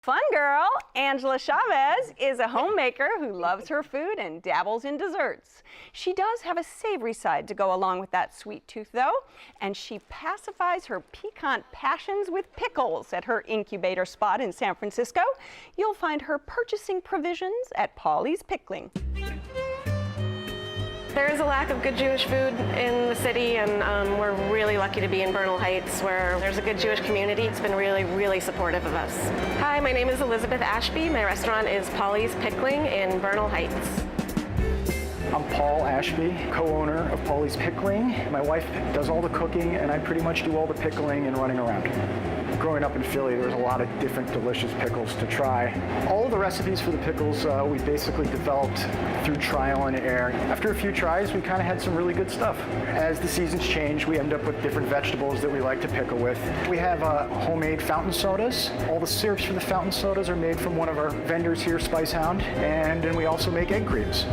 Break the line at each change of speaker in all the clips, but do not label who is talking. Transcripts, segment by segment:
Fun girl, Angela Chavez is a homemaker who loves her food and dabbles in desserts. She does have a savory side to go along with that sweet tooth though, and she pacifies her piquant passions with pickles at her incubator spot in San Francisco. You'll find her purchasing provisions at Paulie's Pickling.
There is a lack of good Jewish food in the city, and we're really lucky to be in Bernal Heights, where there's a good Jewish community. It's been really, really supportive of us. Hi, my name is Elizabeth Ashby. My restaurant is Paulie's Pickling in Bernal Heights.
I'm Paul Ashby, co-owner of Paulie's Pickling. My wife does all the cooking, and I pretty much do all the pickling and running around. Growing up in Philly, there was a lot of different delicious pickles to try. All of the recipes for the pickles we basically developed through trial and error. After a few tries, we kind of had some really good stuff. As the seasons change, we end up with different vegetables that we like to pickle with. We have homemade fountain sodas. All the syrups for the fountain sodas are made from one of our vendors here, Spice Hound, and then we also make egg creams.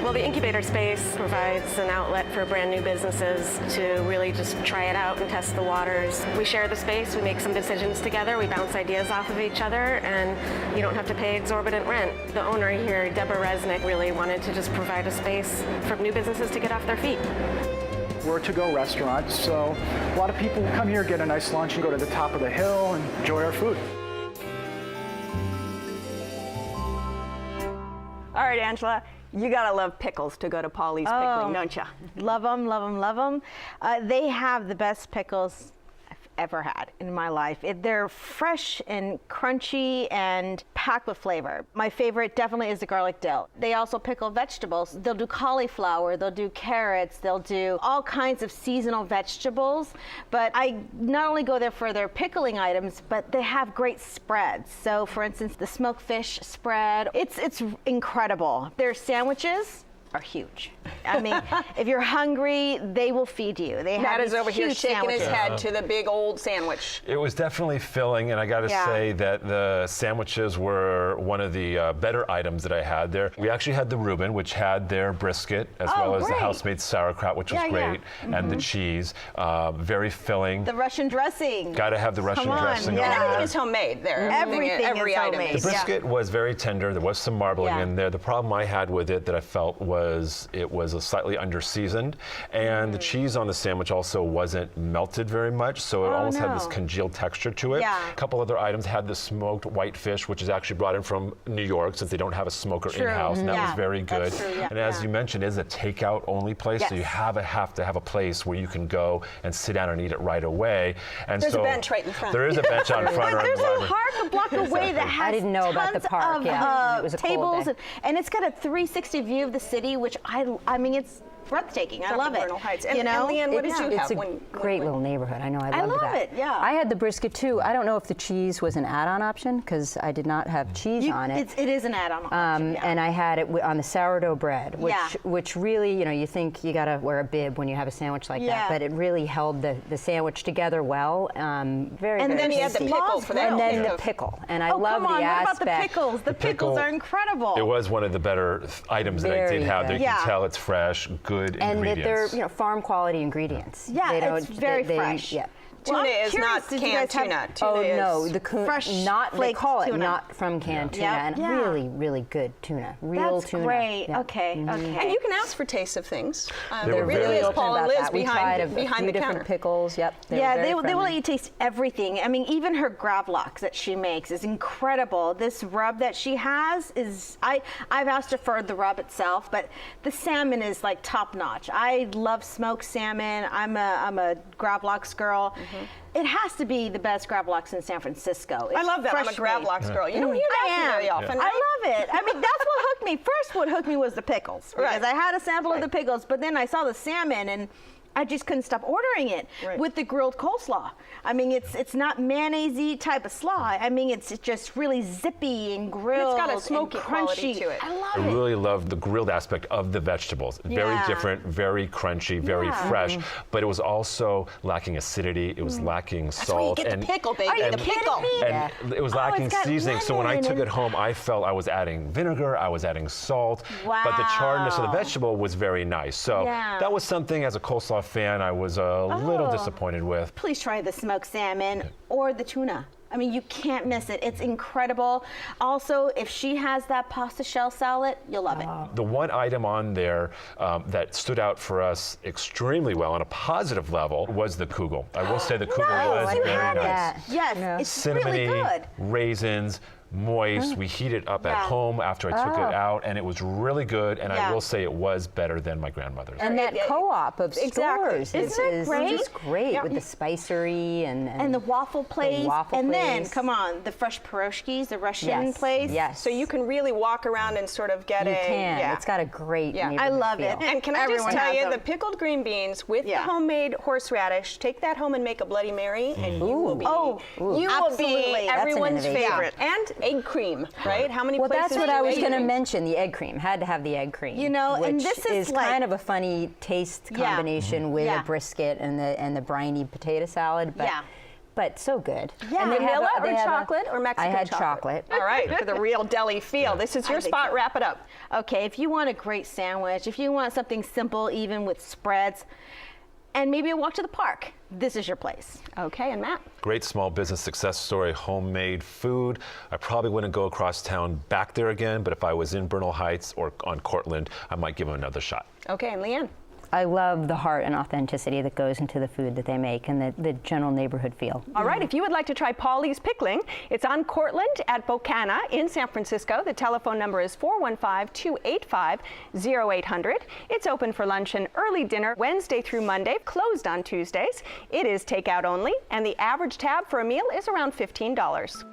Well, the incubator space provides an outlet for brand new businesses to really just try it out and test the waters. We share the space, we make some decisions together, we bounce ideas off of each other, and you don't have to pay exorbitant rent. The owner here, Deborah Resnick, really wanted to just provide a space for new businesses to get off their feet.
We're a to-go restaurant, so a lot of people come here, get a nice lunch, and go to the top of the hill and enjoy our food.
All right, Angela, you gotta love pickles to go to Paulie's Pickling, don't you?
Love them, love them, love them. They have the best pickles I've ever had in my life. They're fresh and crunchy and packed with flavor. My favorite definitely is the garlic dill. They also pickle vegetables. They'll do cauliflower, they'll do carrots, they'll do all kinds of seasonal vegetables. But I not only go there for their pickling items, but they have great spreads. So for instance, the smoked fish spread, it's incredible. Their sandwiches are huge. I mean, if you're hungry, they will feed you. They
Matt
have
is over here
huge
shaking
sandwiches.
his head to the big old sandwich.
It was definitely filling, and I got to say that the sandwiches were one of the better items that I had there. We actually had the Reuben, which had their brisket, as well as the house-made sauerkraut, which was great, and the cheese. Very filling.
The Russian dressing.
Got to have the Russian dressing.
And
on
everything
there.
is homemade there.
Everything
every
is
item
homemade.
is.
The brisket was very tender. There was some marbling
Yeah.
in there. The problem I had with it that I felt was it was slightly under-seasoned, and the cheese on the sandwich also wasn't melted very much, so it almost had this congealed texture to it.
Yeah.
A couple other items had the smoked whitefish, which is actually brought in from New York since they don't have a smoker in-house, and that was very good.
True,
and as you mentioned, it is a takeout only place, so you have to have a place where you can go and sit down and eat it right away. And
There's
so
a bench right in front.
There is a bench out in front.
There's a park a block away that has
I didn't know about the
tons
park,
of
it was a cold
tables,
day.
and it's got a 360 view of the city, which I mean, it's breathtaking. I love it.
Bernal Heights. And,
you know,
and Leanne, what did you have?
It's a great little neighborhood. I know. I loved
love
that.
it, yeah.
I had the brisket too. I don't know if the cheese was an add-on option because I did not have cheese on it.
It is an add-on option.
And I had it on the sourdough bread, which really, you know, you think you got to wear a bib when you have a sandwich like that, but it really held the sandwich together well. Very,
and
very
then you had the
tasty.
pickle for that.
And then the pickle. And I love
come on,
the
what
aspect.
about the pickles? The pickles are incredible.
It was one of the better items that I did have. There you can tell it's fresh, good ingredients.
And that they're farm quality ingredients.
Yeah, it's very fresh.
Yeah.
Tuna is not canned tuna.
Oh
Tuna
no,
is
the
fresh
they call it
tuna.
not from canned tuna, and really, really good tuna, real
That's
tuna.
great.
Yeah.
Okay, okay.
And you can ask for tastes of things.
They were
there really
very
is
open
Paul and
about
Liz
that. We tried a
behind
few
the
different
counter.
pickles. Yep.
They will let you taste everything. I mean, even her gravlax that she makes is incredible. This rub that she has is I've asked her for the rub itself, but the salmon is like top notch. I love smoked salmon. I'm a gravlax girl. It has to be the best gravlax in San Francisco.
I love that. I'm a
fresh made.
gravlax girl. You don't hear that very often.
I love it. I mean, that's what hooked me. First, what hooked me was the pickles, because I had a sample of the pickles, but then I saw the salmon and I just couldn't stop ordering it with the grilled coleslaw. I mean, it's not mayonnaise-y type of slaw. I mean, it's just really zippy and grilled.
It's got a smoky
and
quality
crunchy
to it.
I love
I
it.
really loved the grilled aspect of the vegetables. Very different, very crunchy, very fresh, but it was also lacking acidity. It was lacking salt.
That's where you get the pickle, baby.
Are
the
you
pickle.
kidding me?
And it was lacking
it's got
seasoning. So when I
lemon
took it
and-
home, I felt I was adding vinegar, I was adding salt, but the charredness of the vegetable was very nice. So that was something, as a coleslaw fan, I was a little disappointed with.
Please try the smoked salmon or the tuna. I mean, you can't miss it. It's incredible. Also, if she has that pasta shell salad, you'll love it.
The one item on there that stood out for us extremely well on a positive level was the kugel. I will say the kugel was very nice.
Yes, it's really
Cinnamony,
good.
raisins, moist. We heated it up at home after I took it out, and it was really good. And I will say it was better than my grandmother's.
And that co-op of stores
Isn't it great?
just great with the spicery and
the waffle place.
waffle
then,
place.
come on, the fresh pierogies, the Russian
Yes,
place.
yes.
So you can really walk around and sort of get
You can.
Yeah.
It's got a great
Yeah.
neighborhood
I love
feel.
it.
And can I
Everyone
just tell
has
you,
them.
the pickled green beans with the
Yeah.
homemade horseradish, take that home and make a Bloody Mary, and you will be,
absolutely. That's
everyone's
an innovation.
favorite. And egg cream, right? How many
Well,
places
that's what
do
I was
egg
going to
cream?
mention. The egg cream had to have the egg cream.
You know,
which
and this is like-
kind of a funny taste combination with
Yeah.
a brisket and the briny potato salad. But,
Yeah.
but so good.
Yeah.
And they have
Vanilla
a- they
or
have a-
chocolate or Mexican
I had
chocolate? All right, for the real deli feel. This is your
I think
spot.
so.
Wrap it up.
Okay, if you want a great sandwich, if you want something simple, even with spreads, and maybe a walk to the park, this is your place.
Okay, and Matt.
Great small business success story, homemade food. I probably wouldn't go across town back there again, but if I was in Bernal Heights or on Cortland, I might give them another shot.
Okay, and Leanne.
I love the heart and authenticity that goes into the food that they make and the general neighborhood feel.
All right, if you would like to try Paulie's Pickling, it's on Cortland at Bocana in San Francisco. The telephone number is 415-285-0800. It's open for lunch and early dinner Wednesday through Monday, closed on Tuesdays. It is takeout only, and the average tab for a meal is around $15.